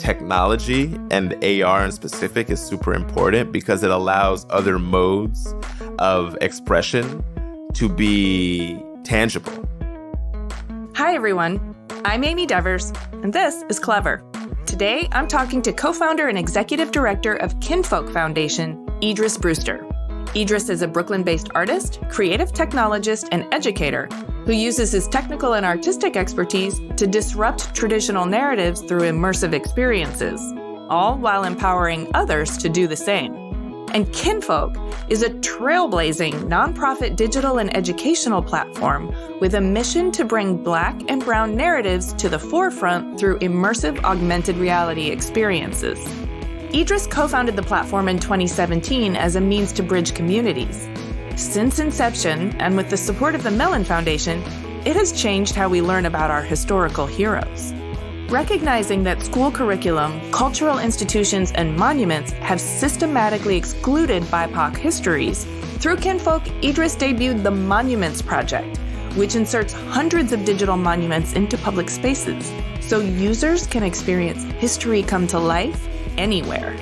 technology and the AR in specific is super important because it allows other modes of expression to be tangible. Hi, everyone. I'm Amy Devers, and this is Clever. Today, I'm talking to co-founder and executive director of Kinfolk Foundation, Idris Brewster. Idris is a Brooklyn-based artist, creative technologist, and educator who uses his technical and artistic expertise to disrupt traditional narratives through immersive experiences, all while empowering others to do the same. And Kinfolk is a trailblazing nonprofit digital and educational platform with a mission to bring Black and Brown narratives to the forefront through immersive augmented reality experiences. Idris co-founded the platform in 2017 as a means to bridge communities. Since inception, and with the support of the Mellon Foundation, it has changed how we learn about our historical heroes. Recognizing that school curriculum, cultural institutions, and monuments have systematically excluded BIPOC histories, through Kinfolk, Idris debuted the Monuments Project, which inserts hundreds of digital monuments into public spaces, so users can experience history come to life anywhere.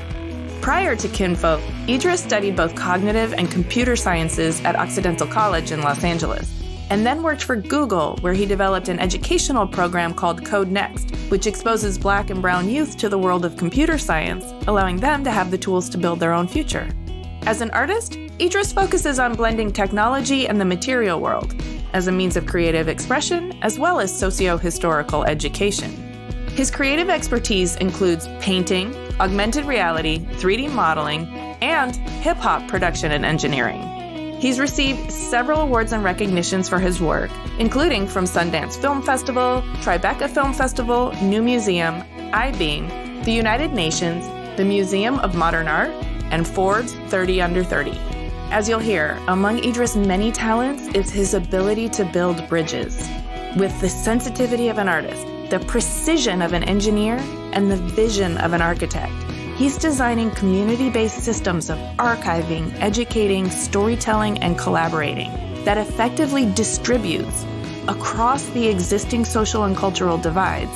Prior to Kinfolk, Idris studied both cognitive and computer sciences at Occidental College in Los Angeles, and then worked for Google, where he developed an educational program called Code Next, which exposes Black and Brown youth to the world of computer science, allowing them to have the tools to build their own future. As an artist, Idris focuses on blending technology and the material world as a means of creative expression, as well as socio-historical education. His creative expertise includes painting, augmented reality, 3D modeling, and hip-hop production and engineering. He's received several awards and recognitions for his work, including from Sundance Film Festival, Tribeca Film Festival, New Museum, iBeam, the United Nations, the Museum of Modern Art, and Forbes 30 Under 30. As you'll hear, among Idris' many talents is his ability to build bridges. With the sensitivity of an artist, the precision of an engineer, and the vision of an architect, he's designing community-based systems of archiving, educating, storytelling, and collaborating that effectively distributes, across the existing social and cultural divides,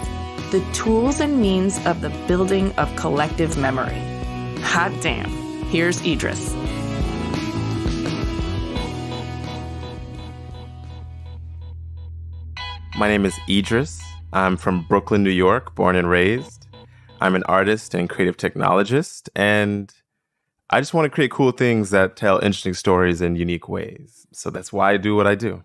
the tools and means of the building of collective memory. Hot damn, here's Idris. My name is Idris. I'm from Brooklyn, New York, born and raised. I'm an artist and creative technologist, and I just want to create cool things that tell interesting stories in unique ways. So that's why I do what I do.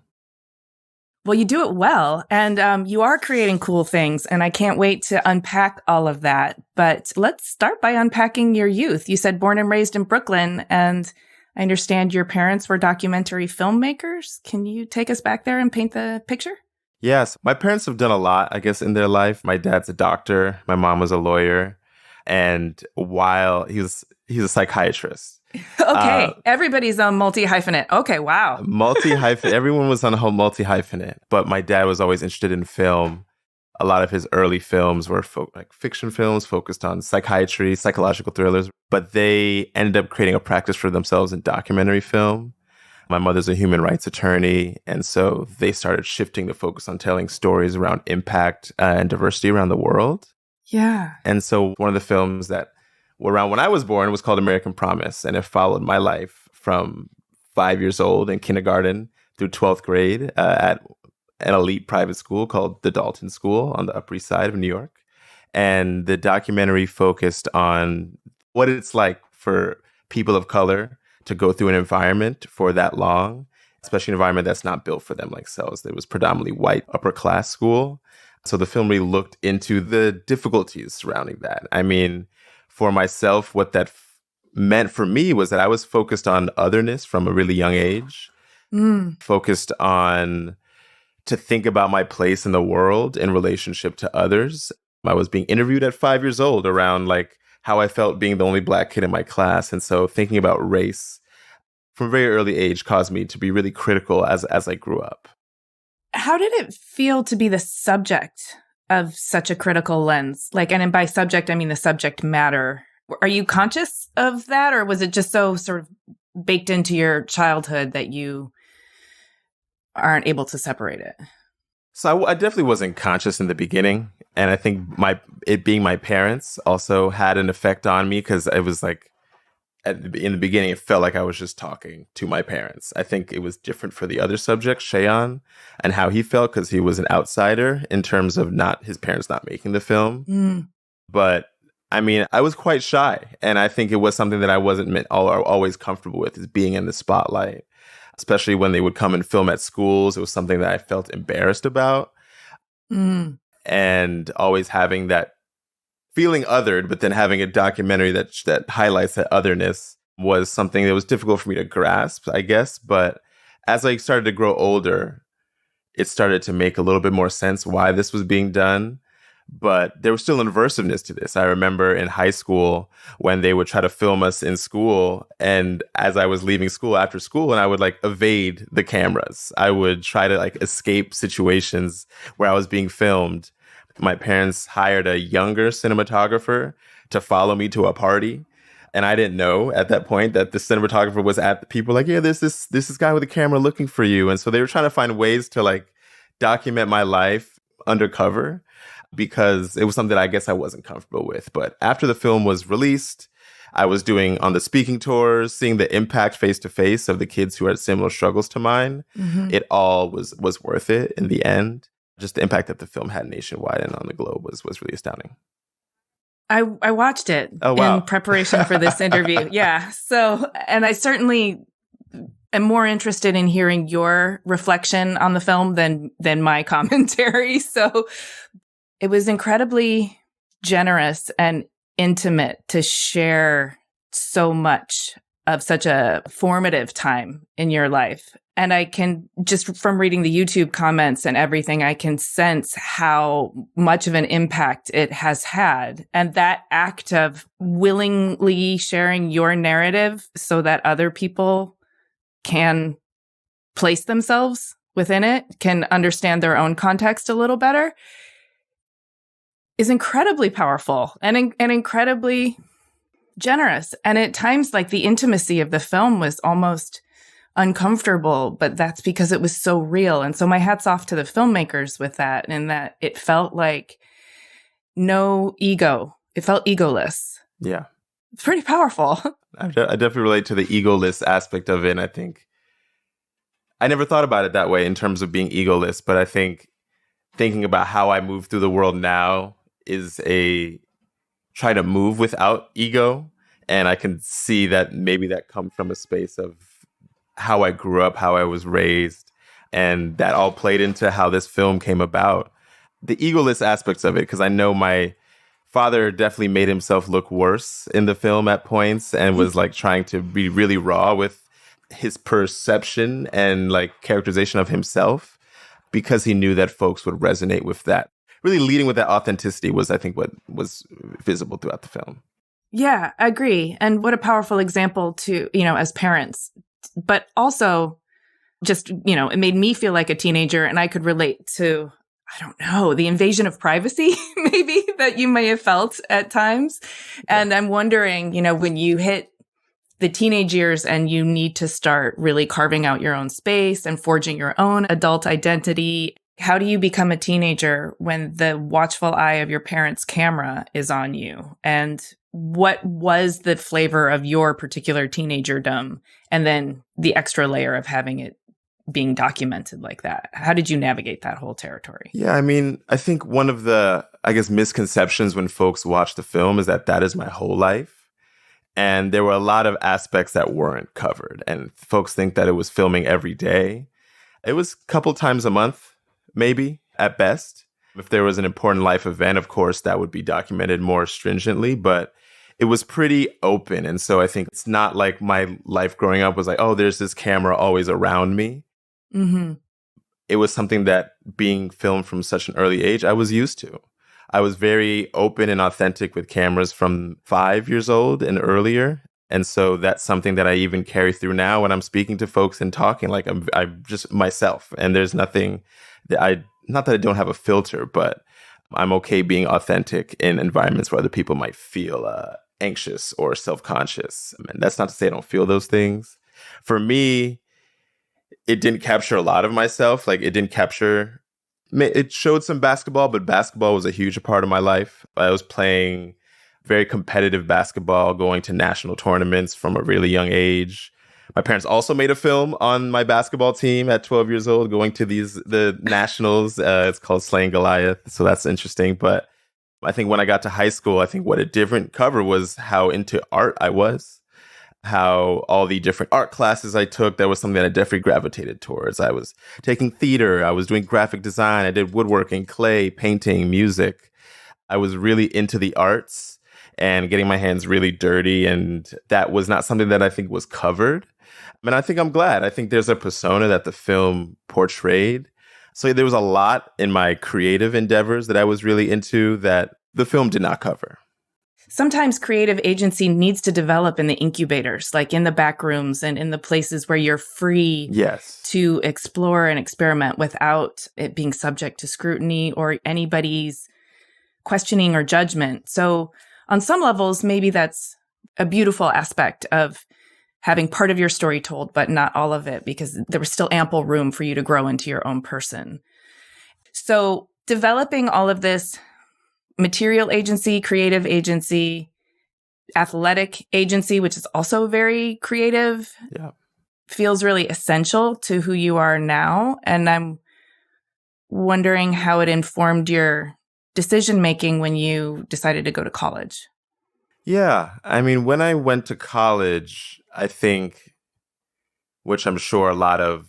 Well, you do it well, and you are creating cool things, and I can't wait to unpack all of that. But let's start by unpacking your youth. You said born and raised in Brooklyn, and I understand your parents were documentary filmmakers. Can you take us back there and paint the picture? Yes, my parents have done a lot, I guess, in their life. My dad's a doctor. My mom was a lawyer. And while he's a psychiatrist. Okay, everybody's on multi-hyphenate. Okay, wow. Multi-hyphenate. Everyone was on a whole multi-hyphenate. But my dad was always interested in film. A lot of his early films were fiction films focused on psychiatry, psychological thrillers. But they ended up creating a practice for themselves in documentary film. My mother's a human rights attorney, and so they started shifting the focus on telling stories around impact and diversity around the world. Yeah. And so one of the films that were around when I was born was called American Promise, and it followed my life from 5 years old in kindergarten through 12th grade at an elite private school called the Dalton School on the Upper East Side of New York. And the documentary focused on what it's like for people of color to go through an environment for that long, especially an environment that's not built for them like cells. It was predominantly white, upper class school. So the film really looked into the difficulties surrounding that. I mean, for myself, what that meant for me was that I was focused on otherness from a really young age, focused on to think about my place in the world in relationship to others. I was being interviewed at 5 years old around how I felt being the only Black kid in my class. And so thinking about race from a very early age caused me to be really critical as I grew up. How did it feel to be the subject of such a critical lens? And by subject, I mean the subject matter. Are you conscious of that, or was it just so sort of baked into your childhood that you aren't able to separate it? So I definitely wasn't conscious in the beginning. And I think it being my parents also had an effect on me because it was like, in the beginning, it felt like I was just talking to my parents. I think it was different for the other subject, Shayan, and how he felt because he was an outsider in terms of not his parents not making the film. Mm. But I mean, I was quite shy. And I think it was something that I wasn't always comfortable with, is being in the spotlight, especially when they would come and film at schools. It was something that I felt embarrassed about. Mm. And always having that feeling othered, but then having a documentary that highlights that otherness was something that was difficult for me to grasp, I guess. But as I started to grow older, it started to make a little bit more sense why this was being done. But there was still an aversiveness to this. I remember in high school when they would try to film us in school. And as I was leaving school after school, and I would like evade the cameras, I would try to like escape situations where I was being filmed. My parents hired a younger cinematographer to follow me to a party. And I didn't know at that point that the cinematographer was at the people like, yeah, there's this guy with a camera looking for you. And so they were trying to find ways to like document my life undercover because it was something that I guess I wasn't comfortable with. But after the film was released, I was doing on the speaking tours, seeing the impact face to face of the kids who had similar struggles to mine. Mm-hmm. It all was worth it in the end. Just the impact that the film had nationwide and on the globe was really astounding. I watched it in preparation for this interview. Yeah. So, and I certainly am more interested in hearing your reflection on the film than my commentary. So it was incredibly generous and intimate to share so much of such a formative time in your life. And I can, just from reading the YouTube comments and everything, I can sense how much of an impact it has had. And that act of willingly sharing your narrative so that other people can place themselves within it, can understand their own context a little better, is incredibly powerful and incredibly generous. And at times, like, the intimacy of the film was almost uncomfortable, but that's because it was so real. And so my hat's off to the filmmakers with that, and that it felt like no ego. It felt egoless. Yeah. It's pretty powerful. I definitely relate to the egoless aspect of it. And I think I never thought about it that way in terms of being egoless, but I think thinking about how I move through the world now is try to move without ego. And I can see that maybe that comes from a space of how I grew up, how I was raised, and that all played into how this film came about. The egoless aspects of it, because I know my father definitely made himself look worse in the film at points and was like trying to be really raw with his perception and like characterization of himself, because he knew that folks would resonate with that. Really leading with that authenticity was, I think, what was visible throughout the film. Yeah, I agree. And what a powerful example to, as parents. But also just, it made me feel like a teenager, and I could relate to, I don't know, the invasion of privacy, maybe, that you may have felt at times. Yeah. And I'm wondering, when you hit the teenage years and you need to start really carving out your own space and forging your own adult identity, how do you become a teenager when the watchful eye of your parents' camera is on you? And what was the flavor of your particular teenagerdom? And then the extra layer of having it being documented like that. How did you navigate that whole territory? Yeah, I mean, I think one of the, misconceptions when folks watch the film is that is my whole life. And there were a lot of aspects that weren't covered. And folks think that it was filming every day. It was a couple times a month, maybe, at best. If there was an important life event, of course, that would be documented more stringently. But it was pretty open. And so I think it's not like my life growing up was like, oh, there's this camera always around me. Mm-hmm. It was something that, being filmed from such an early age, I was used to. I was very open and authentic with cameras from 5 years old and earlier. And so that's something that I even carry through now when I'm speaking to folks and talking, like I'm just myself. And there's nothing that not that I don't have a filter, but I'm okay being authentic in environments where other people might feel anxious or self-conscious. And that's not to say I don't feel those things. For me, it didn't capture a lot of myself. Like, it didn't capture It showed some basketball, but basketball was a huge part of my life. I was playing very competitive basketball, going to national tournaments from a really young age. My parents also made a film on my basketball team at 12 years old, going to the nationals. It's called Slaying Goliath. So that's interesting. But I think when I got to high school, I think what it didn't cover was how into art I was, how all the different art classes I took, that was something that I definitely gravitated towards. I was taking theater, I was doing graphic design, I did woodworking, clay, painting, music. I was really into the arts and getting my hands really dirty. And that was not something that I think was covered. And I think I'm glad. I think there's a persona that the film portrayed. So there was a lot in my creative endeavors that I was really into that the film did not cover. Sometimes creative agency needs to develop in the incubators, like in the back rooms and in the places where you're free to explore and experiment without it being subject to scrutiny or anybody's questioning or judgment. So on some levels, maybe that's a beautiful aspect of having part of your story told, but not all of it, because there was still ample room for you to grow into your own person. So developing all of this material agency, creative agency, athletic agency, which is also very creative, feels really essential to who you are now. And I'm wondering how it informed your decision-making when you decided to go to college. Yeah. I mean, when I went to college, I think, which I'm sure a lot of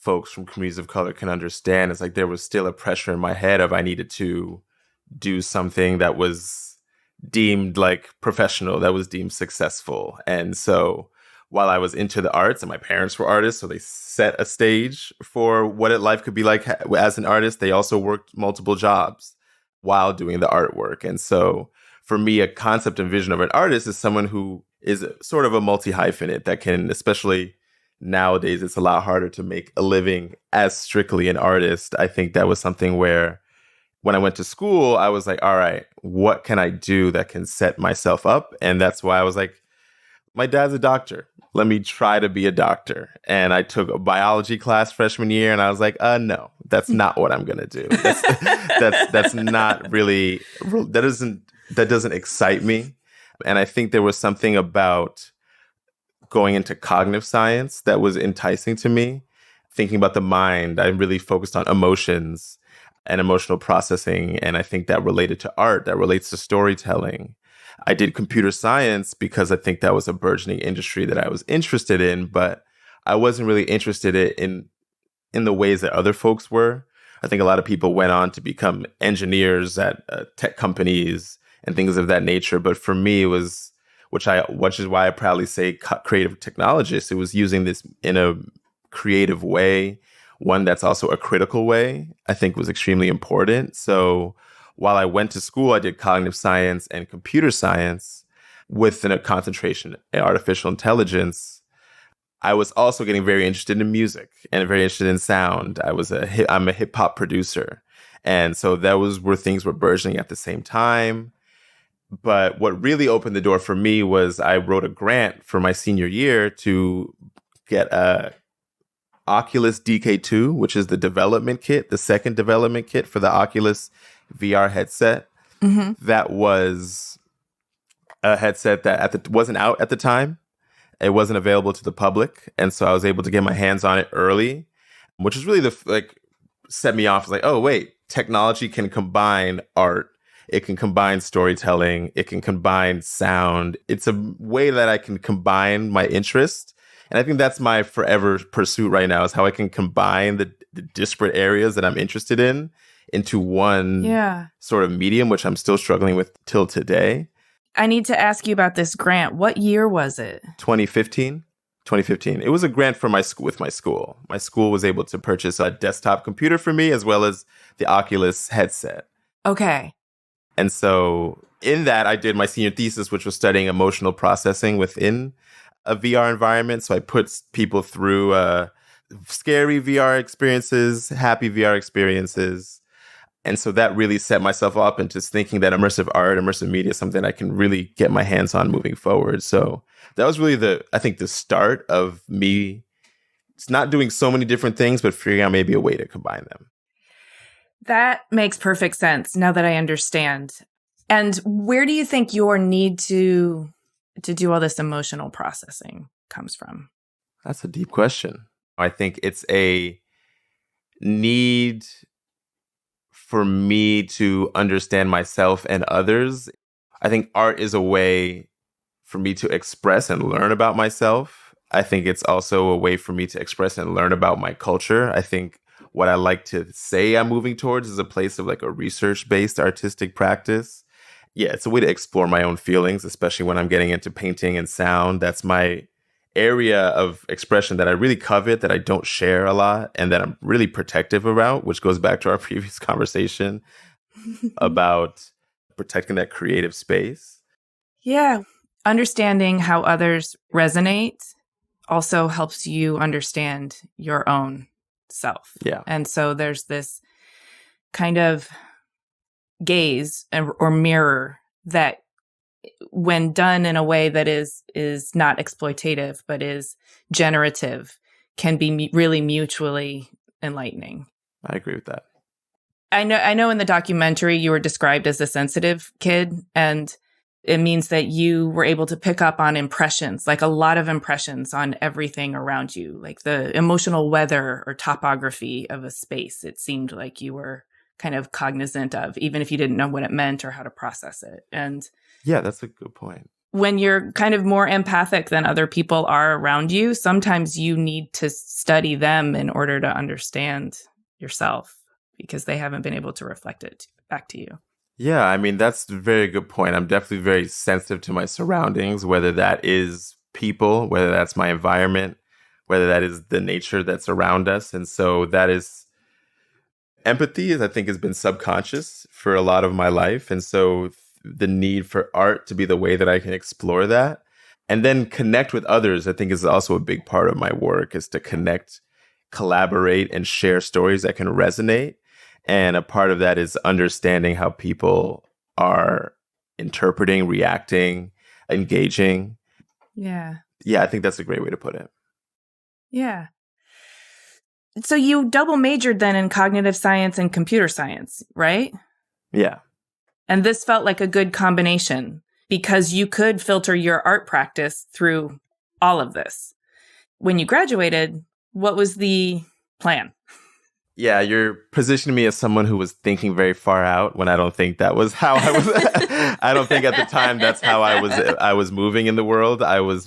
folks from communities of color can understand, is like there was still a pressure in my head of I needed to do something that was deemed like professional, that was deemed successful. And so while I was into the arts, and my parents were artists, so they set a stage for what life could be like as an artist, they also worked multiple jobs while doing the artwork. And so for me, a concept and vision of an artist is someone who is sort of a multi-hyphenate that can, especially nowadays, it's a lot harder to make a living as strictly an artist. I think that was something where when I went to school, I was like, all right, what can I do that can set myself up? And that's why I was like, my dad's a doctor. Let me try to be a doctor. And I took a biology class freshman year, and I was like, no, that's not what I'm going to do. That's not really, that doesn't excite me. And I think there was something about going into cognitive science that was enticing to me. Thinking about the mind, I really focused on emotions and emotional processing. And I think that related to art, that relates to storytelling. I did computer science because I think that was a burgeoning industry that I was interested in, but I wasn't really interested in the ways that other folks were. I think a lot of people went on to become engineers at tech companies and things of that nature. But for me, it was, which is why I proudly say creative technologist. It was using this in a creative way, one that's also a critical way, I think was extremely important. So while I went to school, I did cognitive science and computer science with a concentration in artificial intelligence. I was also getting very interested in music and very interested in sound. I'm a hip hop producer. And so were things were burgeoning at the same time. But what really opened the door for me was I wrote a grant for my senior year to get a Oculus DK2, which is the development kit, the second development kit for the Oculus VR headset. Mm-hmm. That was a headset that wasn't out at the time. It wasn't available to the public. And so I was able to get my hands on it early, which is really set me off. It's like, oh, wait, technology can combine art. It can combine storytelling. It can combine sound. It's a way that I can combine my interest. And I think that's my forever pursuit right now, is how I can combine the disparate areas that I'm interested in into one sort of medium, which I'm still struggling with till today. I need to ask you about this grant. What year was it? 2015. It was a grant for my school with my school. My school was able to purchase a desktop computer for me as well as the Oculus headset. Okay. And so in that, I did my senior thesis, which was studying emotional processing within a VR environment. So I put people through scary VR experiences, happy VR experiences. And so that really set myself up into thinking that immersive art, immersive media is something I can really get my hands on moving forward. So that was really the start of me. It's not doing so many different things, but figuring out maybe a way to combine them. That makes perfect sense now that I understand. And where do you think your need to do all this emotional processing comes from? That's a deep question. I think it's a need for me to understand myself and others. I think art is a way for me to express and learn about myself. I think it's also a way for me to express and learn about my culture. I think what I like to say I'm moving towards is a place of like a research-based artistic practice. Yeah, it's a way to explore my own feelings, especially when I'm getting into painting and sound. That's my area of expression that I really covet, that I don't share a lot, and that I'm really protective about, which goes back to our previous conversation about protecting that creative space. Yeah. Understanding how others resonate also helps you understand your own self. Yeah. And so there's this kind of gaze or mirror that, when done in a way that is not exploitative, but is generative, can be really mutually enlightening. I agree with that. I know in the documentary you were described as a sensitive kid, and it means that you were able to pick up on impressions, like a lot of impressions on everything around you, like the emotional weather or topography of a space. It seemed like you were kind of cognizant of, even if you didn't know what it meant or how to process it. And yeah, that's a good point. When you're kind of more empathic than other people are around you, sometimes you need to study them in order to understand yourself, because they haven't been able to reflect it back to you. Yeah, I mean, that's a very good point. I'm definitely very sensitive to my surroundings, whether that is people, whether that's my environment, whether that is the nature that's around us. And so that is empathy, I think, has been subconscious for a lot of my life. And so the need for art to be the way that I can explore that and then connect with others, I think, is also a big part of my work, is to connect, collaborate, and share stories that can resonate. And a part of that is understanding how people are interpreting, reacting, engaging. Yeah. Yeah, I think that's a great way to put it. Yeah. So you double majored then in cognitive science and computer science, right? Yeah. And this felt like a good combination because you could filter your art practice through all of this. When you graduated, what was the plan? Yeah, you're positioning me as someone who was thinking very far out when I don't think that was how I was. I don't think at the time that's how I was moving in the world. I was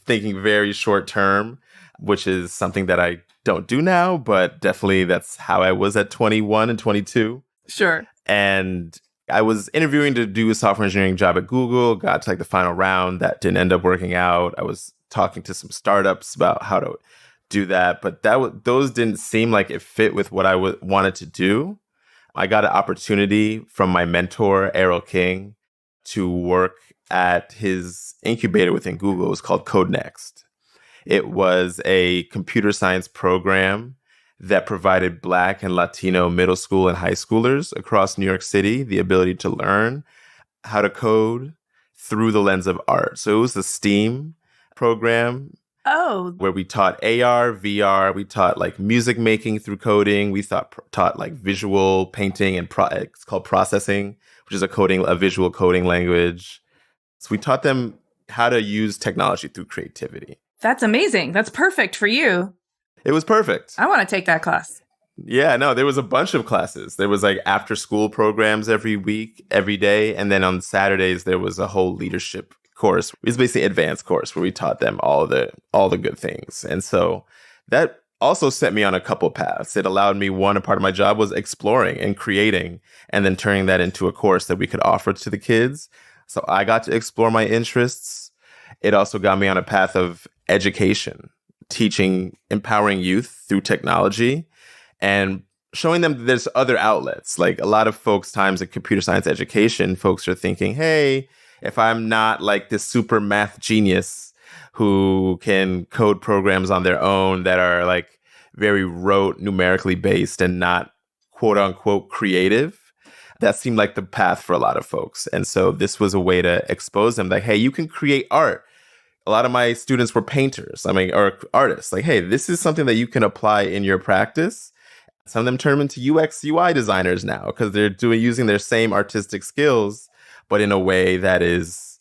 thinking very short term, which is something that I don't do now, but definitely that's how I was at 21 and 22. Sure. And I was interviewing to do a software engineering job at Google, got to like the final round. That didn't end up working out. I was talking to some startups about how to do that, but those didn't seem like it fit with what I wanted to do. I got an opportunity from my mentor, Errol King, to work at his incubator within Google. It was called CodeNext. It was a computer science program that provided Black and Latino middle school and high schoolers across New York City the ability to learn how to code through the lens of art. So it was a STEAM program. Oh. Where we taught AR, VR, we taught like music making through coding. We taught like visual painting and it's called processing, which is a visual coding language. So we taught them how to use technology through creativity. That's amazing. That's perfect for you. It was perfect. I want to take that class. Yeah, no, there was a bunch of classes. There was like after school programs every week, every day. And then on Saturdays, there was a whole leadership course. It was basically an advanced course where we taught them all the good things. And so that also set me on a couple paths. It allowed me, a part of my job was exploring and creating and then turning that into a course that we could offer to the kids. So I got to explore my interests. It also got me on a path of education, teaching, empowering youth through technology and showing them that there's other outlets. Like a lot of folks times in computer science education, folks are thinking, hey, if I'm not like this super math genius who can code programs on their own that are like very rote, numerically based and not quote unquote creative, that seemed like the path for a lot of folks. And so this was a way to expose them like, hey, you can create art. A lot of my students were painters, or artists. Like, hey, this is something that you can apply in your practice. Some of them turn into UX UI designers now because they're using their same artistic skills, but in a way that is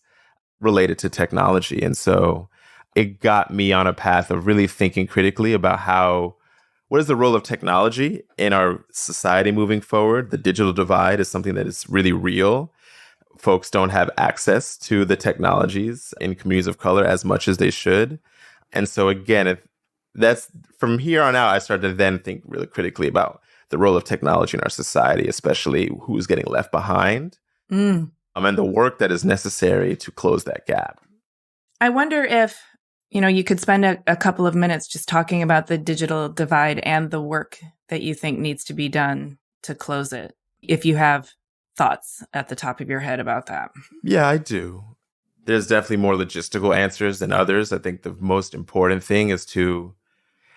related to technology. And so it got me on a path of really thinking critically about what is the role of technology in our society moving forward? The digital divide is something that is really real. Folks don't have access to the technologies in communities of color as much as they should. And so again, that's from here on out, I started to then think really critically about the role of technology in our society, especially who's getting left behind, and the work that is necessary to close that gap. I wonder if, you could spend a couple of minutes just talking about the digital divide and the work that you think needs to be done to close it, if you have thoughts at the top of your head about that. Yeah, I do. There's definitely more logistical answers than others. I think the most important thing is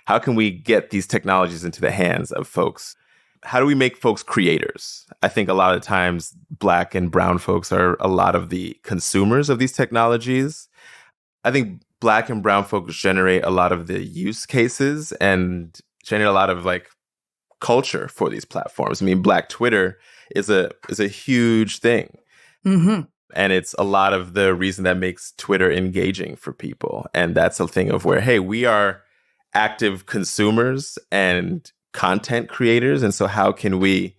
how can we get these technologies into the hands of folks? How do we make folks creators? I think a lot of times Black and brown folks are a lot of the consumers of these technologies. I think Black and brown folks generate a lot of the use cases and generate a lot of culture for these platforms. I mean, Black Twitter is a huge thing. Mm-hmm. And it's a lot of the reason that makes Twitter engaging for people. And that's a thing of where, hey, we are active consumers and content creators. And so how can we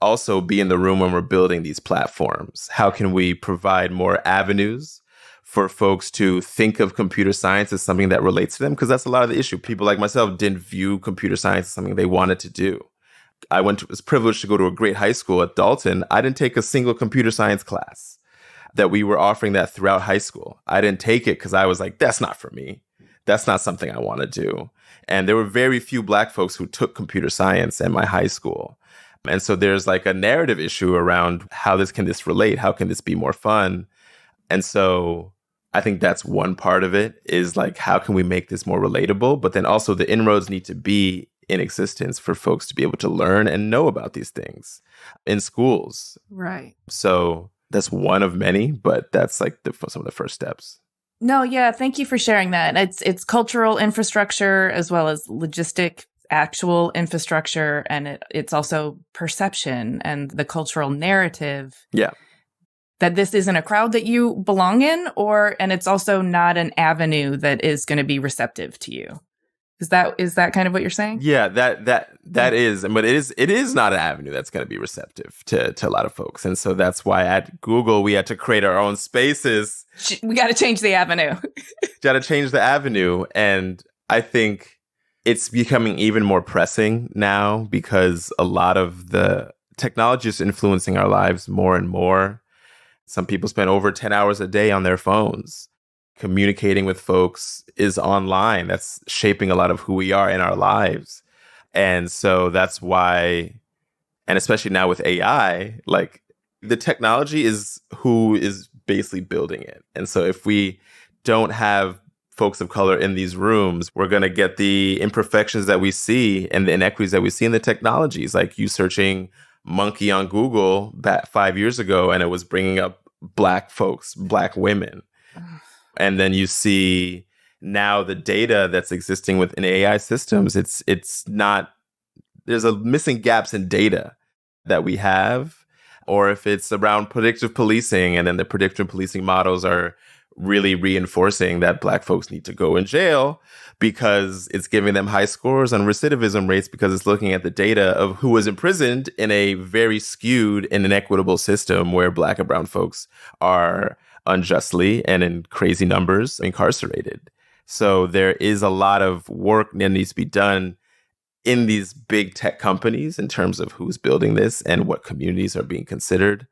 also be in the room when we're building these platforms? How can we provide more avenues for folks to think of computer science as something that relates to them? Because that's a lot of the issue. People like myself didn't view computer science as something they wanted to do. I was privileged to go to a great high school at Dalton. I didn't take a single computer science class. That we were offering that throughout high school. I didn't take it because I was like, that's not for me. That's not something I want to do. And there were very few Black folks who took computer science in my high school. And so there's a narrative issue around how can this relate? How can this be more fun? And so I think that's one part of it is how can we make this more relatable? But then also the inroads need to be in existence for folks to be able to learn and know about these things in schools. Right. So that's one of many, but that's some of the first steps. No, yeah, thank you for sharing that. It's cultural infrastructure as well as logistic actual infrastructure, and it's also perception and the cultural narrative. Yeah. That this isn't a crowd that you belong in, and it's also not an avenue that is going to be receptive to you. Is that kind of what you're saying? Yeah, that is, but it is not an avenue that's going to be receptive to a lot of folks, and so that's why at Google we had to create our own spaces. We got to change the avenue. Got to change the avenue, and I think it's becoming even more pressing now because a lot of the technology is influencing our lives more and more. Some people spend over 10 hours a day on their phones. Communicating with folks is online. That's shaping a lot of who we are in our lives. And so that's why, and especially now with AI, the technology is who is basically building it. And so if we don't have folks of color in these rooms, we're going to get the imperfections that we see and the inequities that we see in the technologies. Like you searching monkey on Google back 5 years ago, and it was bringing up Black folks, Black women. And then you see now the data that's existing within AI systems, it's not, there's a missing gaps in data that we have, or if it's around predictive policing, and then the predictive policing models are really reinforcing that Black folks need to go in jail because it's giving them high scores on recidivism rates because it's looking at the data of who was imprisoned in a very skewed and inequitable system where Black and brown folks are unjustly and in crazy numbers incarcerated. So there is a lot of work that needs to be done in these big tech companies in terms of who's building this and what communities are being considered.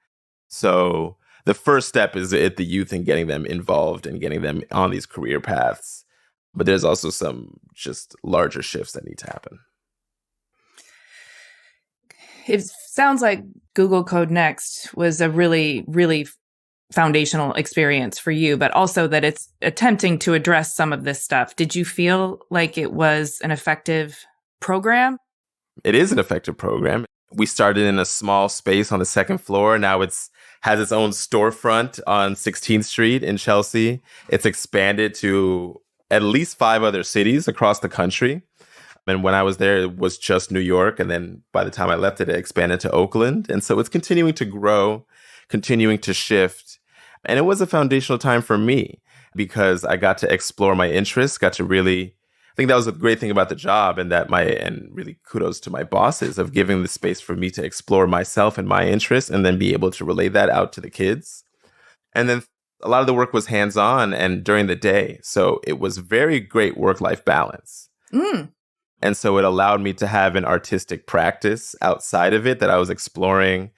So the first step is at the youth and getting them involved and getting them on these career paths. But there's also some just larger shifts that need to happen. It sounds like Google Code Next was a really, really foundational experience for you, but also that it's attempting to address some of this stuff. Did you feel like it was an effective program? It is an effective program. We started in a small space on the second floor. Now has its own storefront on 16th Street in Chelsea. It's expanded to at least 5 other cities across the country. And when I was there, it was just New York. And then by the time I left it expanded to Oakland. And so it's continuing to grow, continuing to shift. And it was a foundational time for me because I got to explore my interests, got to really, I think that was a great thing about the job, and really kudos to my bosses of giving the space for me to explore myself and my interests and then be able to relay that out to the kids. And then a lot of the work was hands-on and during the day. So it was very great work-life balance. And so it allowed me to have an artistic practice outside of it that I was exploring.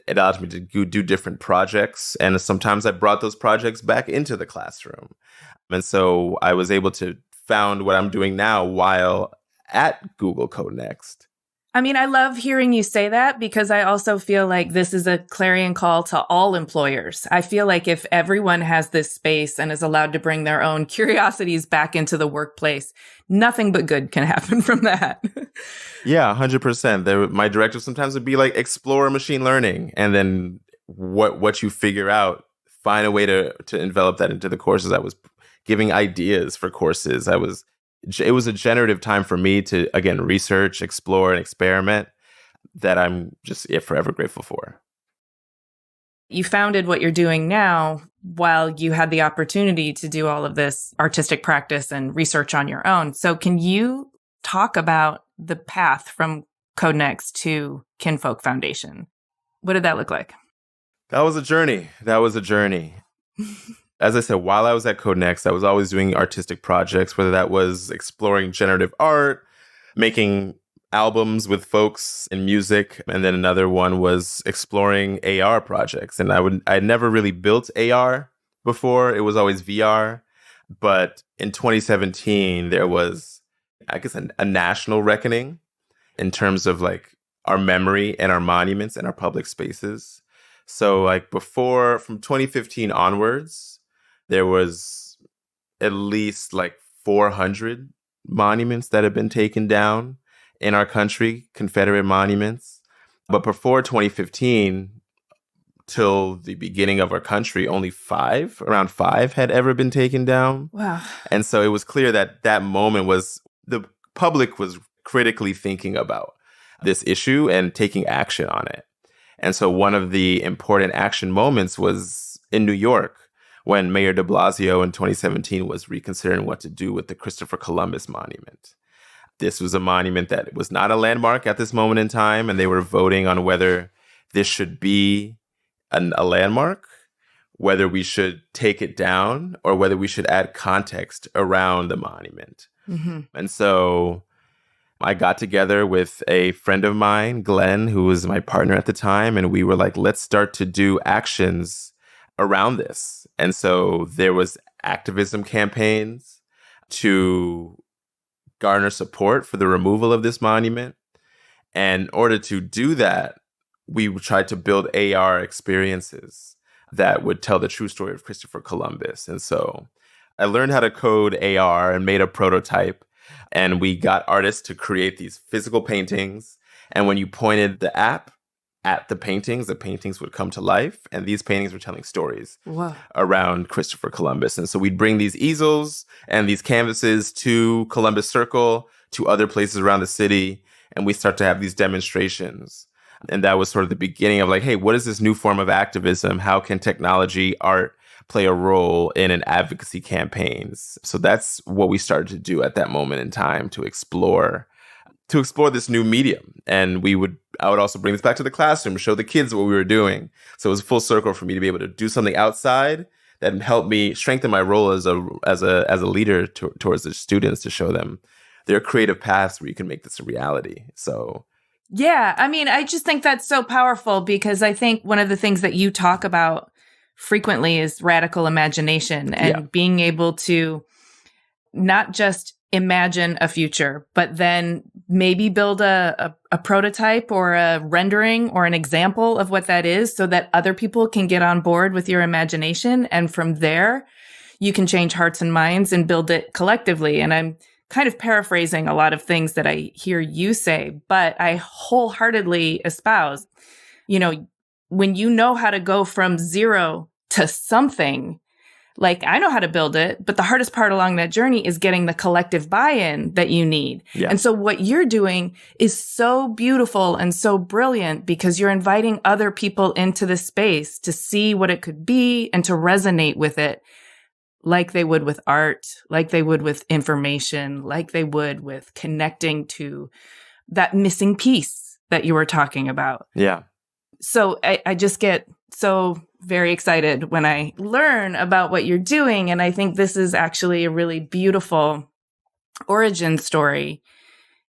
It allowed me to do different projects. And sometimes I brought those projects back into the classroom. And so I was able to found what I'm doing now while at Google Code Next. I mean, I love hearing you say that because I also feel like this is a clarion call to all employers. I feel like if everyone has this space and is allowed to bring their own curiosities back into the workplace, nothing but good can happen from that. Yeah, 100%. My directive sometimes would be like, explore machine learning. And then what you figure out, find a way to envelop that into the courses. I was giving ideas for courses. It was a generative time for me to, again, research, explore, and experiment that I'm just forever grateful for. You founded what you're doing now while you had the opportunity to do all of this artistic practice and research on your own. So can you talk about the path from CodeNext to Kinfolk Foundation? What did that look like? That was a journey. As I said, while I was at CodeNext, I was always doing artistic projects, whether that was exploring generative art, making albums with folks in music, and then another one was exploring AR projects. And I'd never really built AR before. It was always VR. But in 2017, there was, I guess, a national reckoning in terms of like our memory and our monuments and our public spaces. So like from 2015 onwards, there was at least like 400 monuments that have been taken down in our country, Confederate monuments. But before 2015, till the beginning of our country, only around five had ever been taken down. Wow. And so it was clear that moment was, the public was critically thinking about this issue and taking action on it. And so one of the important action moments was in New York, when Mayor de Blasio in 2017 was reconsidering what to do with the Christopher Columbus monument. This was a monument that was not a landmark at this moment in time, and they were voting on whether this should be a landmark, whether we should take it down, or whether we should add context around the monument. Mm-hmm. And so I got together with a friend of mine, Glenn, who was my partner at the time, and we were like, let's start to do actions around this. And so there was activism campaigns to garner support for the removal of this monument. And in order to do that, we tried to build AR experiences that would tell the true story of Christopher Columbus. And so I learned how to code AR and made a prototype. And we got artists to create these physical paintings. And when you pointed the app at the paintings would come to life. And these paintings were telling stories around Christopher Columbus. And so we'd bring these easels and these canvases to Columbus Circle, to other places around the city. And we start to have these demonstrations. And that was sort of the beginning of like, hey, what is this new form of activism? How can technology, art play a role in an advocacy campaigns? So that's what we started to do at that moment in time to explore this new medium. And I would also bring this back to the classroom, show the kids what we were doing. So it was a full circle for me to be able to do something outside that helped me strengthen my role as a leader towards the students, to show them there are creative paths where you can make this a reality. So yeah, I mean, I just think that's so powerful because I think one of the things that you talk about frequently is radical imagination and being able to not just imagine a future, but then maybe build a prototype or a rendering or an example of what that is so that other people can get on board with your imagination. And from there, you can change hearts and minds and build it collectively. And I'm kind of paraphrasing a lot of things that I hear you say, but I wholeheartedly espouse, when you know how to go from zero to something, Like, I know how to build it, but the hardest part along that journey is getting the collective buy-in that you need. Yeah. And so what you're doing is so beautiful and so brilliant because you're inviting other people into the space to see what it could be and to resonate with it like they would with art, like they would with information, like they would with connecting to that missing piece that you were talking about. Yeah. So I just get so very excited when I learn about what you're doing. And I think this is actually a really beautiful origin story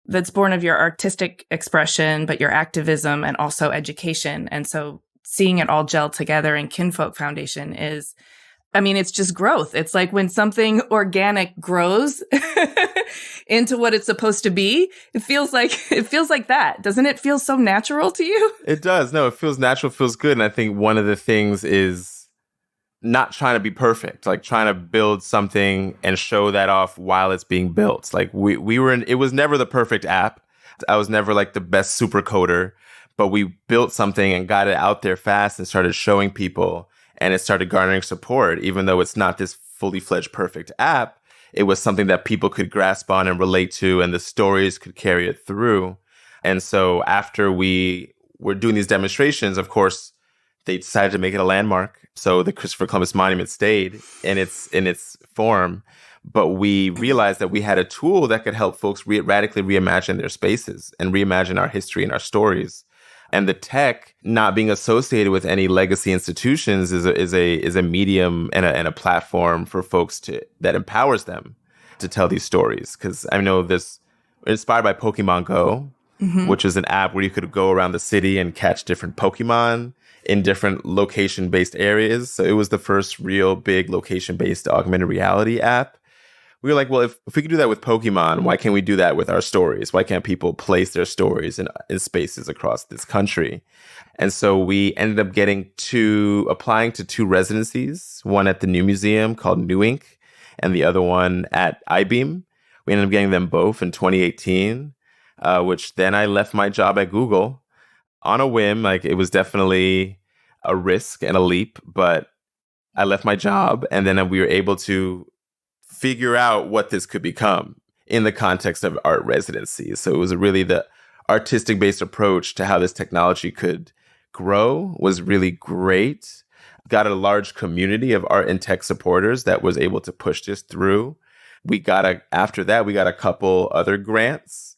that's born of your artistic expression, but your activism and also education. And so seeing it all gel together in Kinfolk Foundation is, I mean, it's just growth. It's like when something organic grows into what it's supposed to be, it feels like that. Doesn't it feel so natural to you? It does. No, it feels natural, feels good. And I think one of the things is not trying to be perfect, like trying to build something and show that off while it's being built. Like it was never the perfect app. I was never like the best super coder, but we built something and got it out there fast and started showing people. And it started garnering support, even though it's not this fully fledged perfect app. It was something that people could grasp on and relate to, and the stories could carry it through. And so after we were doing these demonstrations, of course, they decided to make it a landmark. So the Christopher Columbus Monument stayed in its form. But we realized that we had a tool that could help folks radically reimagine their spaces and reimagine our history and our stories. And the tech not being associated with any legacy institutions is a medium and a platform for folks that empowers them to tell these stories. Because I know this inspired by Pokemon Go, which is an app where you could go around the city and catch different Pokemon in different location-based areas. So it was the first real big location-based augmented reality app. We were like, well, if we could do that with Pokemon, why can't we do that with our stories? Why can't people place their stories in spaces across this country? And so we ended up applying to 2 residencies, one at the New Museum called New Ink, and the other one at I-Beam. We ended up getting them both in 2018, which then I left my job at Google on a whim. Like, it was definitely a risk and a leap, but I left my job, and then we were able to figure out what this could become in the context of art residencies. So it was really the artistic based approach to how this technology could grow was really great. Got a large community of art and tech supporters that was able to push this through. After that, we got a couple other grants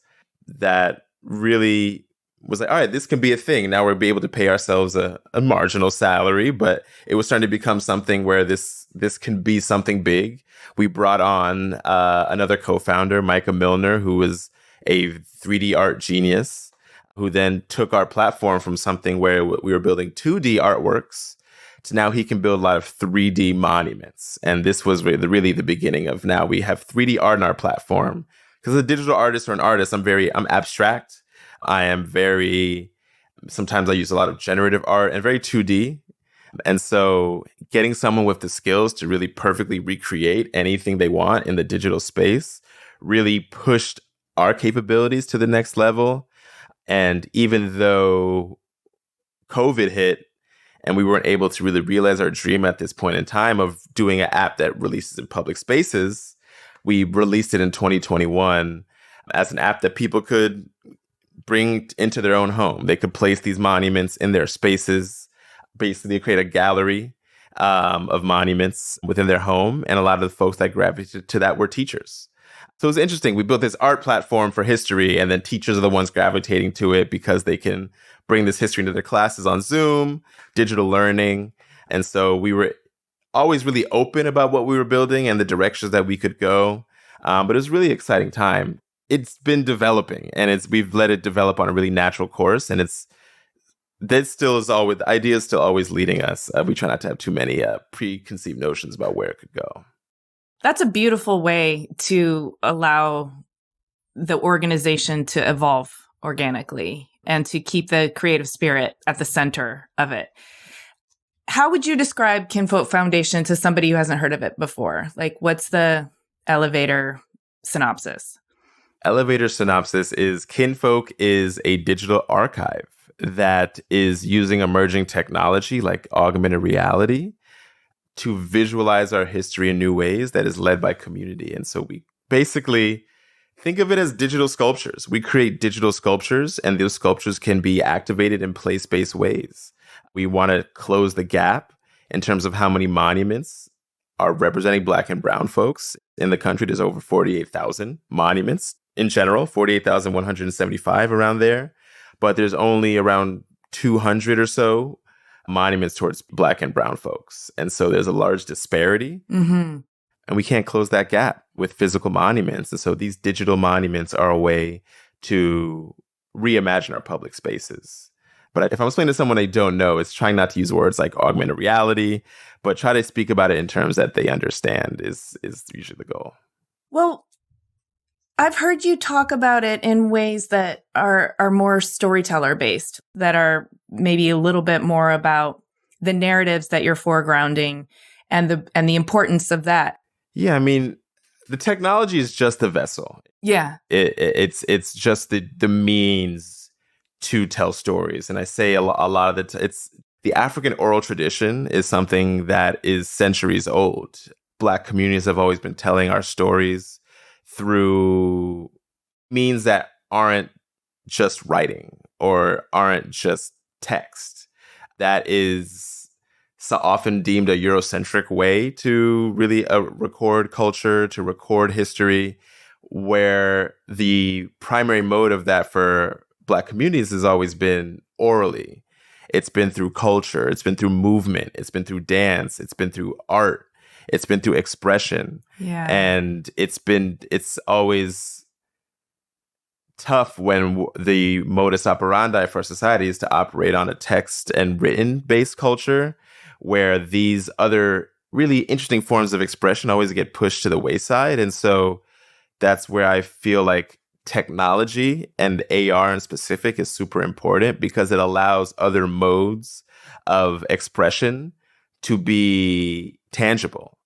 that really was like, all right, this can be a thing. Now we'll be able to pay ourselves a marginal salary, but it was starting to become something where this can be something big. We brought on another co-founder, Micah Milner, who was a 3D art genius, who then took our platform from something where we were building 2D artworks to now he can build a lot of 3D monuments. And this was really the beginning of now we have 3D art in our platform. Because as a digital artist or an artist, I'm abstract. Sometimes I use a lot of generative art and very 2D. And so getting someone with the skills to really perfectly recreate anything they want in the digital space really pushed our capabilities to the next level. And even though COVID hit and we weren't able to really realize our dream at this point in time of doing an app that releases in public spaces, we released it in 2021 as an app that people could bring into their own home. They could place these monuments in their spaces, basically create a gallery of monuments within their home. And a lot of the folks that gravitated to that were teachers. So it was interesting. We built this art platform for history, and then teachers are the ones gravitating to it because they can bring this history into their classes on Zoom, digital learning. And so we were always really open about what we were building and the directions that we could go. But it was a really exciting time. It's been developing, and we've let it develop on a really natural course. And the idea is still always leading us. We try not to have too many preconceived notions about where it could go. That's a beautiful way to allow the organization to evolve organically and to keep the creative spirit at the center of it. How would you describe Kinfolk Foundation to somebody who hasn't heard of it before? Like, what's the elevator synopsis? Elevator synopsis is Kinfolk is a digital archive that is using emerging technology like augmented reality to visualize our history in new ways that is led by community. And so we basically think of it as digital sculptures. We create digital sculptures, and those sculptures can be activated in place-based ways. We want to close the gap in terms of how many monuments are representing Black and brown folks in the country. There's over 48,000 monuments in general, 48,175 around there. But there's only around 200 or so monuments towards Black and brown folks. And so there's a large disparity. Mm-hmm. And we can't close that gap with physical monuments. And so these digital monuments are a way to reimagine our public spaces. But if I'm explaining to someone they don't know, it's trying not to use words like augmented reality, but try to speak about it in terms that they understand is usually the goal. Well, I've heard you talk about it in ways that are more storyteller based, that are maybe a little bit more about the narratives that you're foregrounding and the importance of that. Yeah, I mean, the technology is just the vessel. Yeah. It's just the means to tell stories. And I say a lot of it's the African oral tradition is something that is centuries old. Black communities have always been telling our stories through means that aren't just writing or aren't just text. That is so often deemed a Eurocentric way to really record culture, to record history, where the primary mode of that for Black communities has always been orally. It's been through culture. It's been through movement. It's been through dance. It's been through art. It's been through expression. Yeah. And it's always tough when the modus operandi for society is to operate on a text and written based culture, where these other really interesting forms of expression always get pushed to the wayside. And so that's where I feel like technology and AR in specific is super important, because it allows other modes of expression to be tangible.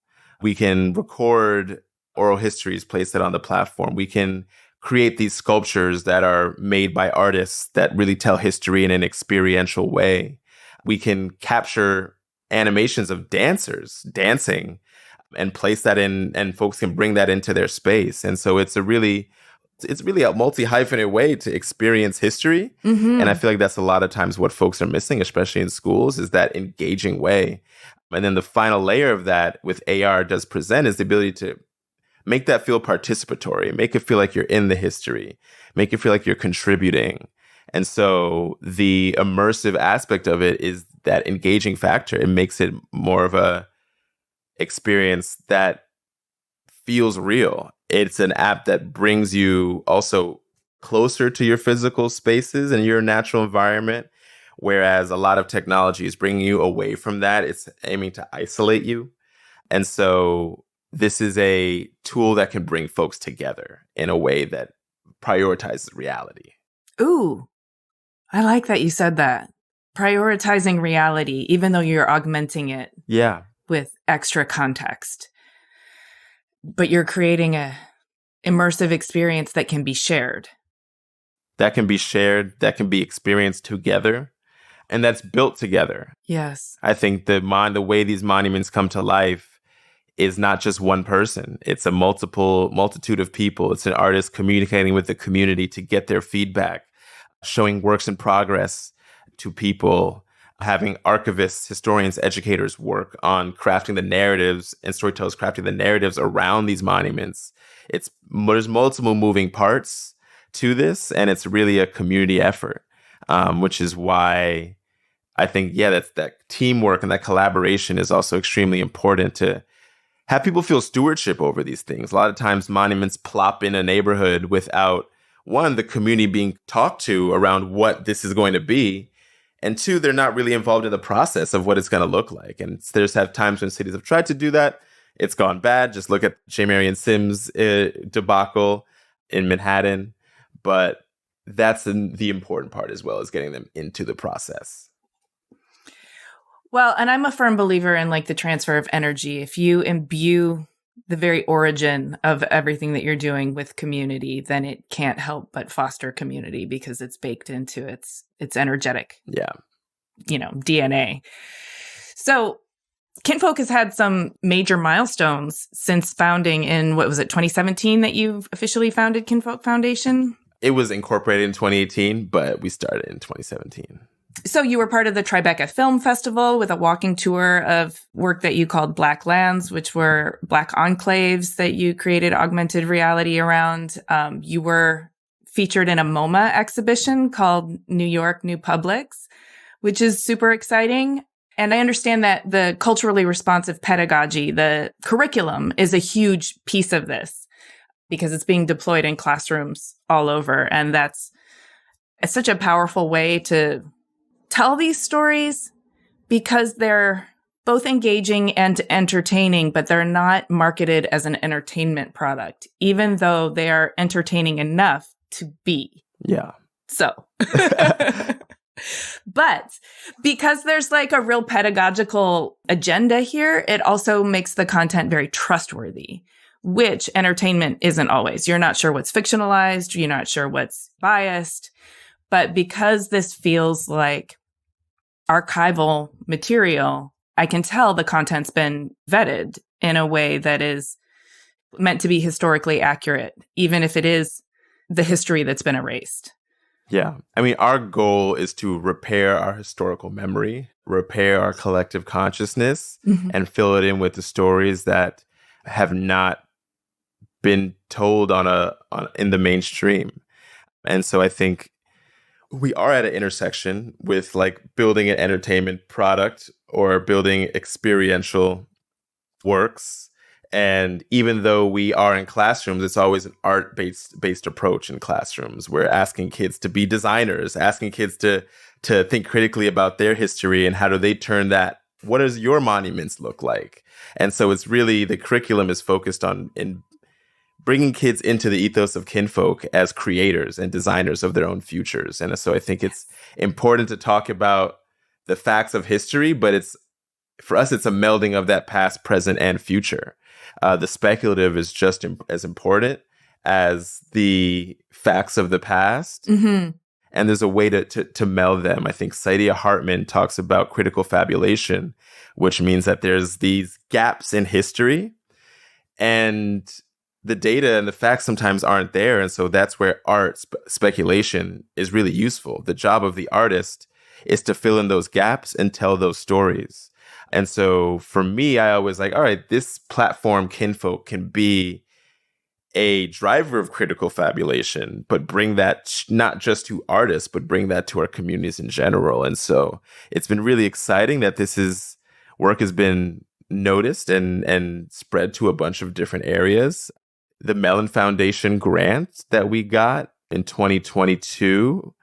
We can record oral histories, place it on the platform. We can create these sculptures that are made by artists that really tell history in an experiential way. We can capture animations of dancers dancing and place that in, and folks can bring that into their space. And so it's really a multi-hyphenate way to experience history. Mm-hmm. And I feel like that's a lot of times what folks are missing, especially in schools, is that engaging way. And then the final layer of that with AR does present is the ability to make that feel participatory, make it feel like you're in the history, make it feel like you're contributing. And so the immersive aspect of it is that engaging factor. It makes it more of a experience that feels real. It's an app that brings you also closer to your physical spaces and your natural environment, whereas a lot of technology is bringing you away from that. It's aiming to isolate you. And so this is a tool that can bring folks together in a way that prioritizes reality. Ooh, I like that you said that. Prioritizing reality, even though you're augmenting it with extra context. But you're creating a immersive experience that can be shared. That can be shared, that can be experienced together, and that's built together. Yes. I think the way these monuments come to life is not just one person. It's a multitude of people. It's an artist communicating with the community to get their feedback, showing works in progress to people, having archivists, historians, educators work on crafting the narratives, and storytellers crafting the narratives around these monuments. There's multiple moving parts to this, and it's really a community effort, which is why I think, that teamwork and that collaboration is also extremely important to have people feel stewardship over these things. A lot of times monuments plop in a neighborhood without, one, the community being talked to around what this is going to be, and two, they're not really involved in the process of what it's going to look like. And there's have times when cities have tried to do that. It's gone bad. Just look at J. Marion Sims' debacle in Manhattan. But that's the important part as well, is getting them into the process. Well, and I'm a firm believer in the transfer of energy. If you imbue the very origin of everything that you're doing with community, then it can't help but foster community because it's baked into its energetic, DNA. So Kinfolk has had some major milestones since founding in, 2017 that you officially founded Kinfolk Foundation? It was incorporated in 2018, but we started in 2017. So you were part of the Tribeca Film Festival with a walking tour of work that you called Black Lands, which were Black enclaves that you created augmented reality around. You were featured in a MoMA exhibition called New York New Publics, which is super exciting. And I understand that the culturally responsive pedagogy, the curriculum, is a huge piece of this because it's being deployed in classrooms all over. And it's such a powerful way to tell these stories because they're both engaging and entertaining, but they're not marketed as an entertainment product, even though they are entertaining enough to be. Yeah. So, but because there's like a real pedagogical agenda here, it also makes the content very trustworthy, which entertainment isn't always. You're not sure what's fictionalized. You're not sure what's biased. But because this feels like archival material, I can tell the content's been vetted in a way that is meant to be historically accurate, even if it is the history that's been erased. Yeah. I mean, our goal is to repair our historical memory, repair our collective consciousness, and fill it in with the stories that have not been told in the mainstream. And so I think we are at an intersection with like building an entertainment product or building experiential works. And even though we are in classrooms, it's always an art-based approach in classrooms. We're asking kids to be designers, asking kids to think critically about their history and how do they turn that. What does your monuments look like? And so it's really the curriculum is focused on in bringing kids into the ethos of Kinfolk as creators and designers of their own futures. And so I think it's important to talk about the facts of history, but for us, it's a melding of that past, present, and future. The speculative is just as important as the facts of the past. And there's a way to meld them. I think Saidiya Hartman talks about critical fabulation, which means that there's these gaps in history and the data and the facts sometimes aren't there. And so that's where art speculation is really useful. The job of the artist is to fill in those gaps and tell those stories. And so for me, I always like, all right, this platform Kinfolk can be a driver of critical fabulation, but bring that not just to artists, but bring that to our communities in general. And so it's been really exciting that work has been noticed and spread to a bunch of different areas. The Mellon Foundation grant that we got in 2022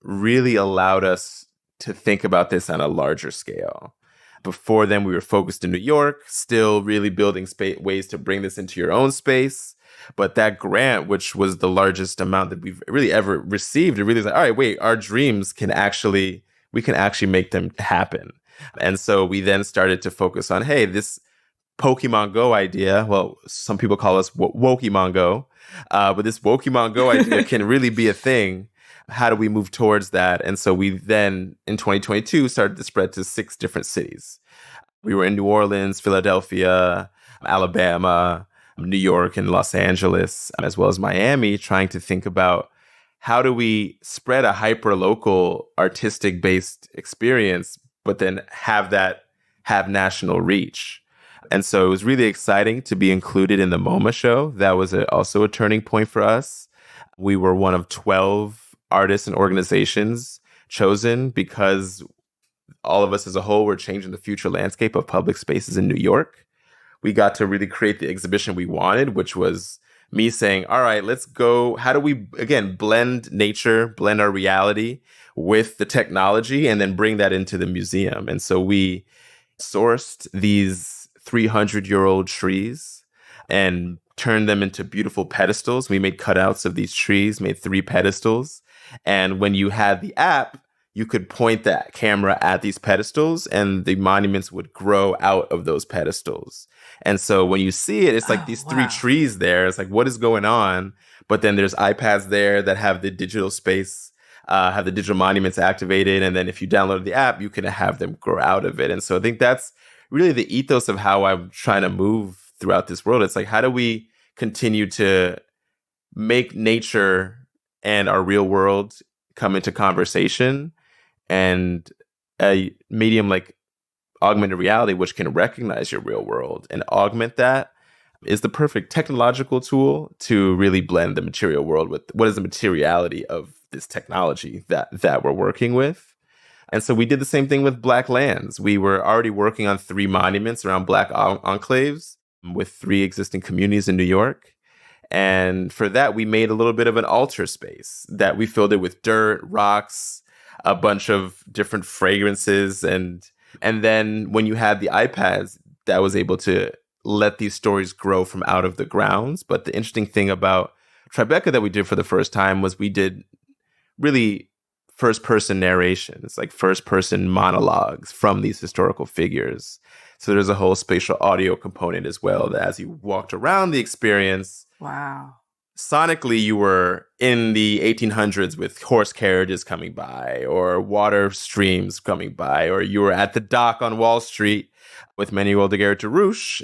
really allowed us to think about this on a larger scale. Before then, we were focused in New York, still really building ways to bring this into your own space. But that grant, which was the largest amount that we've really ever received, it really was like, all right, wait, our dreams we can actually make them happen. And so we then started to focus on, hey, this Pokemon Go idea, well, some people call us Wokemon Go, but this Wokemon Go idea can really be a thing. How do we move towards that? And so we then, in 2022, started to spread to 6 different cities. We were in New Orleans, Philadelphia, Alabama, New York, and Los Angeles, as well as Miami, trying to think about how do we spread a hyper-local, artistic-based experience, but then have national reach. And so it was really exciting to be included in the MoMA show. That was also a turning point for us. We were one of 12 artists and organizations chosen because all of us as a whole were changing the future landscape of public spaces in New York. We got to really create the exhibition we wanted, which was me saying, all right, let's go. How do we, again, blend nature, blend our reality with the technology, and then bring that into the museum? And so we sourced these 300-year-old trees and turned them into beautiful pedestals. We made cutouts of these trees, made 3 pedestals. And when you had the app, you could point that camera at these pedestals and the monuments would grow out of those pedestals. And so when you see it, it's like these 3 trees there. It's like, what is going on? But then there's iPads there that have the digital space, have the digital monuments activated. And then if you download the app, you can have them grow out of it. And so I think that's really the ethos of how I'm trying to move throughout this world. It's like, how do we continue to make nature and our real world come into conversation, and a medium like augmented reality, which can recognize your real world and augment that, is the perfect technological tool to really blend the material world with what is the materiality of this technology that we're working with. And so we did the same thing with Black lands. We were already working on 3 monuments around Black enclaves with 3 existing communities in New York. And for that, we made a little bit of an altar space that we filled it with dirt, rocks, a bunch of different fragrances. And then when you had the iPads, that was able to let these stories grow from out of the grounds. But the interesting thing about Tribeca that we did for the first time was we did really first-person narrations, like first-person monologues from these historical figures. So there's a whole spatial audio component as well, that as you walked around the experience, wow, sonically you were in the 1800s with horse carriages coming by or water streams coming by, or you were at the dock on Wall Street with Manuel de Guerra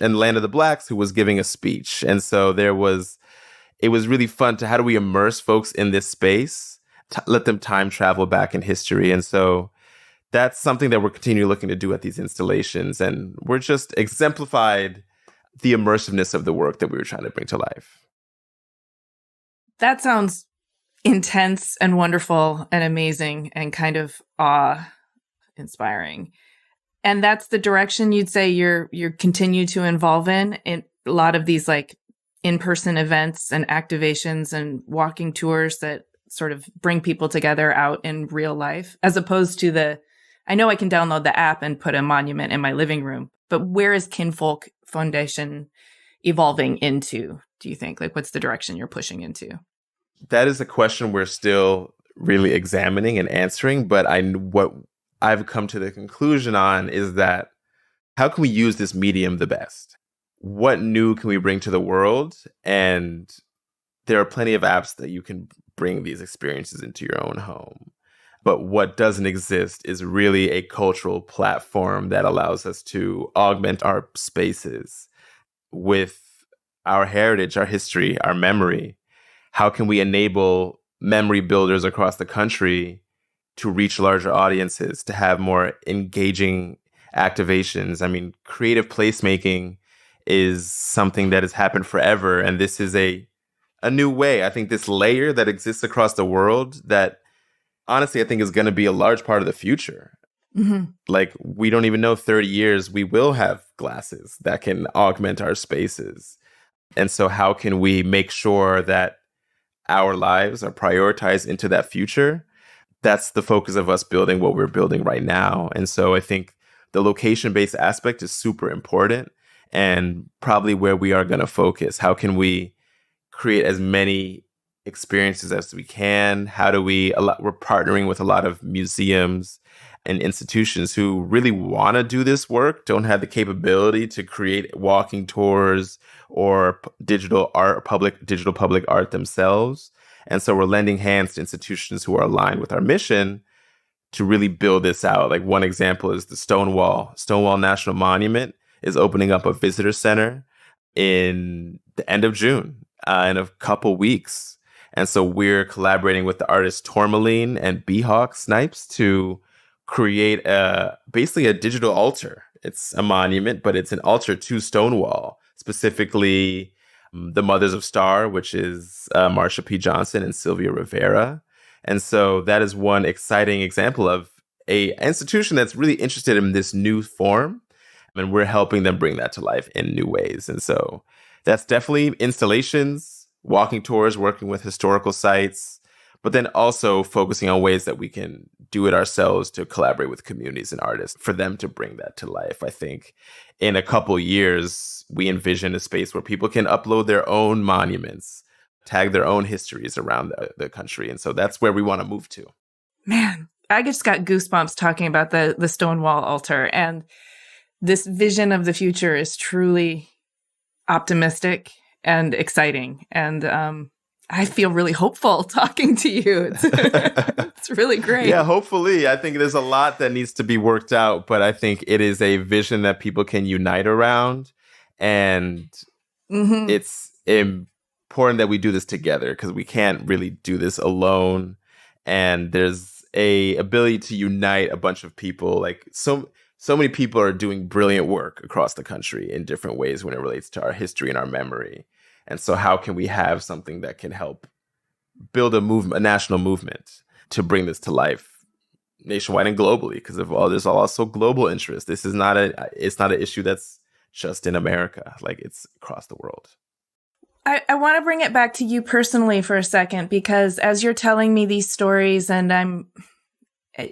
and Land of the Blacks, who was giving a speech. And so it was really fun to, how do we immerse folks in this space, let them time travel back in history. And so that's something that we're continually looking to do at these installations. And we're just exemplified the immersiveness of the work that we were trying to bring to life. That sounds intense and wonderful and amazing and kind of awe-inspiring. And that's the direction you'd say you're continue to involve in a lot of these like in-person events and activations and walking tours that sort of bring people together out in real life, as opposed to I know I can download the app and put a monument in my living room, but where is Kinfolk Foundation evolving into, do you think? Like, what's the direction you're pushing into? That is a question we're still really examining and answering, but what I've come to the conclusion on is that, how can we use this medium the best? What new can we bring to the world? And there are plenty of apps that you can bring these experiences into your own home. But what doesn't exist is really a cultural platform that allows us to augment our spaces with our heritage, our history, our memory. How can we enable memory builders across the country to reach larger audiences, to have more engaging activations? I mean, creative placemaking is something that has happened forever. And this is a new way. I think this layer that exists across the world that honestly, I think is going to be a large part of the future. Mm-hmm. Like, we don't even know 30 years, we will have glasses that can augment our spaces. And so how can we make sure that our lives are prioritized into that future? That's the focus of us building what we're building right now. And so I think the location-based aspect is super important and probably where we are going to focus. How can we create as many experiences as we can? How do we're partnering with a lot of museums and institutions who really want to do this work, don't have the capability to create walking tours or digital public art themselves. And so we're lending hands to institutions who are aligned with our mission to really build this out. Like, one example is the Stonewall National Monument is opening up a visitor center in the end of June, in a couple weeks. And so we're collaborating with the artists Tourmaline and Beehawk Snipes to create basically a digital altar. It's a monument, but it's an altar to Stonewall, specifically the Mothers of Star, which is Marsha P. Johnson and Sylvia Rivera. And so that is one exciting example of a institution that's really interested in this new form. And we're helping them bring that to life in new ways. And so that's definitely installations, walking tours, working with historical sites, but then also focusing on ways that we can do it ourselves to collaborate with communities and artists for them to bring that to life. I think in a couple years, we envision a space where people can upload their own monuments, tag their own histories around the country. And so that's where we want to move to. Man, I just got goosebumps talking about the Stonewall altar. And this vision of the future is truly optimistic and exciting. And I feel really hopeful talking to you. It's really great. Yeah, hopefully. I think there's a lot that needs to be worked out, but I think it is a vision that people can unite around. And it's important that we do this together because we can't really do this alone. And there's a ability to unite a bunch of people. Like so many people are doing brilliant work across the country in different ways when it relates to our history and our memory. And so how can we have something that can help build a movement, a national movement to bring this to life nationwide and globally? Because there's also global interest. This is it's not an issue that's just in America. Like, it's across the world. I want to bring it back to you personally for a second, because as you're telling me these stories and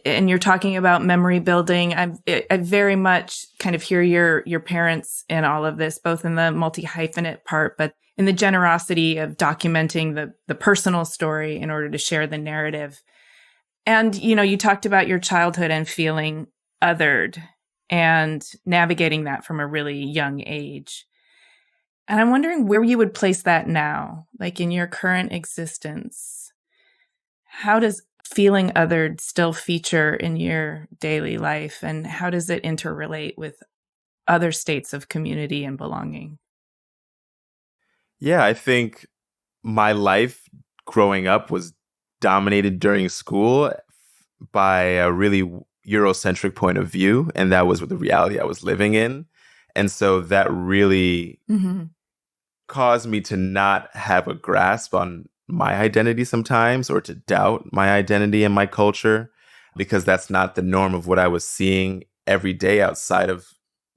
you're talking about memory building, I very much kind of hear your parents in all of this, both in the multi-hyphenate part, but in the generosity of documenting the personal story in order to share the narrative. And, you talked about your childhood and feeling othered and navigating that from a really young age. And I'm wondering where you would place that now, like in your current existence. How does feeling othered still feature in your daily life? And how does it interrelate with other states of community and belonging? Yeah, I think my life growing up was dominated during school by a really Eurocentric point of view, and that was the reality I was living in. And so that really caused me to not have a grasp on my identity sometimes, or to doubt my identity and my culture, because that's not the norm of what I was seeing every day outside of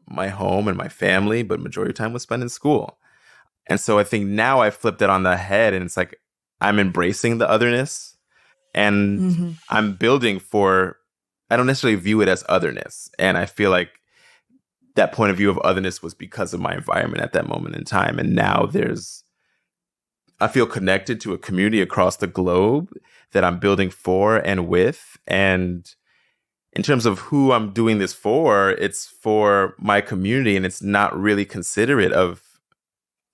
my home and my family, but majority of the time was spent in school. And so I think now I flipped it on the head, and it's like I'm embracing the otherness, and I'm building for, I don't necessarily view it as otherness. And I feel like that point of view of otherness was because of my environment at that moment in time. And now I feel connected to a community across the globe that I'm building for and with. And in terms of who I'm doing this for, it's for my community, and it's not really considerate of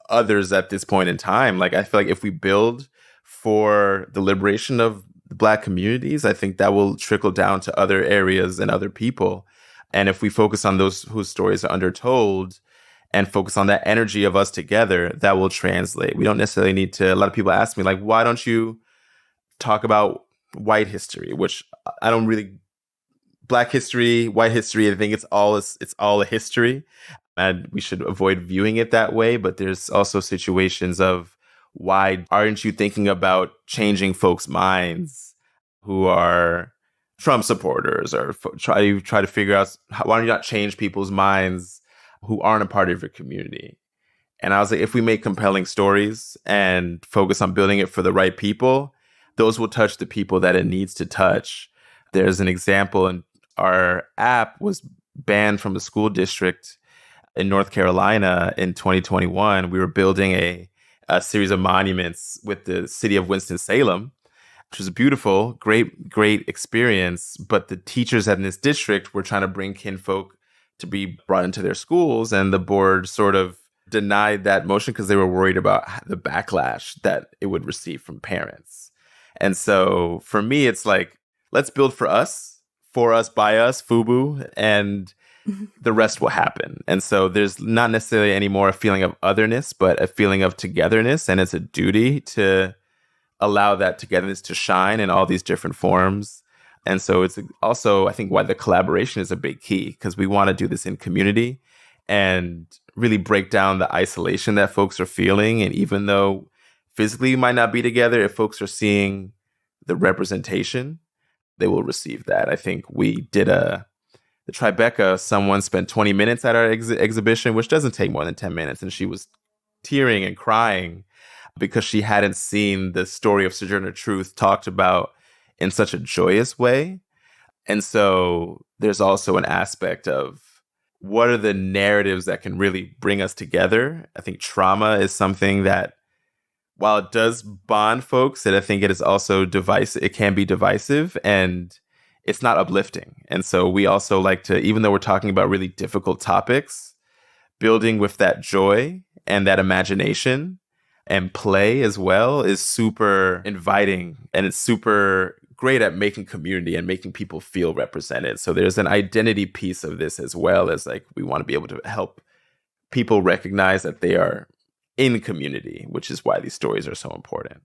others at this point in time. Like, I feel like if we build for the liberation of the Black communities, I think that will trickle down to other areas and other people. And if we focus on those whose stories are undertold and focus on that energy of us together, that will translate. We don't necessarily need to, a lot of people ask me, like, why don't you talk about white history, which I don't really, Black history, white history, I think it's all a history. And we should avoid viewing it that way. But there's also situations of, why aren't you thinking about changing folks' minds who are Trump supporters, or try to figure out why don't you not change people's minds who aren't a part of your community? And I was like, if we make compelling stories and focus on building it for the right people, those will touch the people that it needs to touch. There's an example, and our app was banned from a school district in North Carolina in 2021. We were building a series of monuments with the city of Winston-Salem, which was a beautiful, great experience. But the teachers in this district were trying to bring Kinfolk to be brought into their schools, and the board sort of denied that motion because they were worried about the backlash that it would receive from parents. And so for me, it's like, let's build for us, by us, FUBU, and the rest will happen. And so there's not necessarily anymore a feeling of otherness, but a feeling of togetherness. And it's a duty to allow that togetherness to shine in all these different forms. And so it's also, I think, why the collaboration is a big key, because we want to do this in community and really break down the isolation that folks are feeling. And even though physically we might not be together, if folks are seeing the representation, they will receive that. I think we did the Tribeca, someone spent 20 minutes at our exhibition, which doesn't take more than 10 minutes. And she was tearing and crying because she hadn't seen the story of Sojourner Truth talked about in such a joyous way. And so there's also an aspect of, what are the narratives that can really bring us together? I think trauma is something that, while it does bond folks, that I think it is also divisive. It can be divisive, and it's not uplifting. And so we also like to, even though we're talking about really difficult topics, building with that joy and that imagination, and play as well is super inviting, and it's super great at making community and making people feel represented. So there's an identity piece of this as well, as like we want to be able to help people recognize that they are in community, which is why these stories are so important.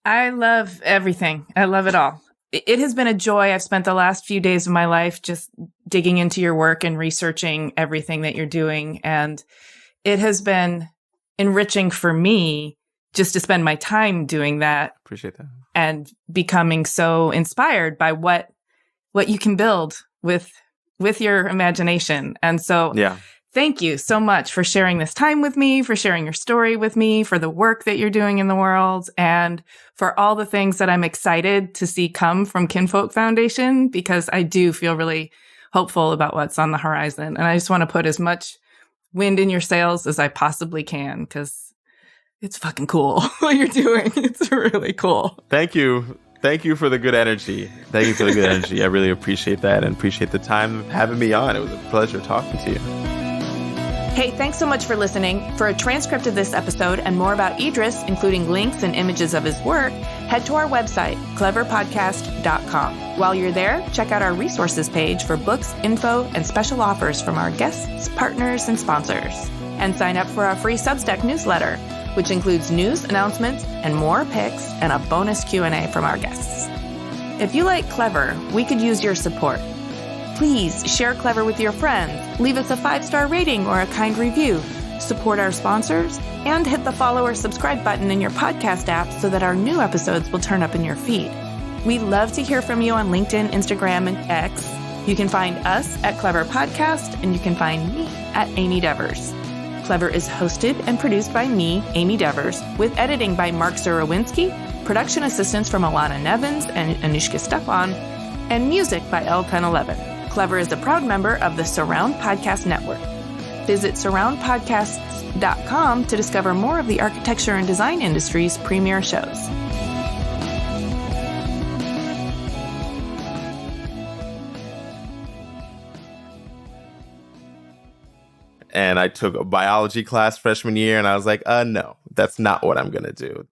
I love everything. I love it all. It has been a joy. I've spent the last few days of my life just digging into your work and researching everything that you're doing. And it has been enriching for me just to spend my time doing that. Appreciate that. And becoming so inspired by what you can build with your imagination. And so thank you so much for sharing this time with me, for sharing your story with me, for the work that you're doing in the world, and for all the things that I'm excited to see come from Kinfolk Foundation, because I do feel really hopeful about what's on the horizon. And I just want to put as much wind in your sails as I possibly can, because it's fucking cool what you're doing. It's really cool. Thank you. Thank you for the good energy. Thank you for the good energy. I really appreciate that and appreciate the time of having me on. It was a pleasure talking to you. Hey, thanks so much for listening. For a transcript of this episode and more about Idris, including links and images of his work, head to our website, cleverpodcast.com. While you're there, check out our resources page for books, info, and special offers from our guests, partners, and sponsors. And sign up for our free Substack newsletter, which includes news, announcements, and more picks, and a bonus Q&A from our guests. If you like Clever, we could use your support. Please share Clever with your friends, leave us a 5-star rating or a kind review, support our sponsors, and hit the follow or subscribe button in your podcast app so that our new episodes will turn up in your feed. We love to hear from you on LinkedIn, Instagram, and X. You can find us at Clever Podcast, and you can find me at Amy Devers. Clever is hosted and produced by me, Amy Devers, with editing by Mark Zurowinski, production assistance from Alana Nevins and Anushka Stefan, and music by L1011. Clever is a proud member of the Surround Podcast Network. Visit surroundpodcasts.com to discover more of the architecture and design industry's premier shows. And I took a biology class freshman year, and I was like, no, that's not what I'm going to do.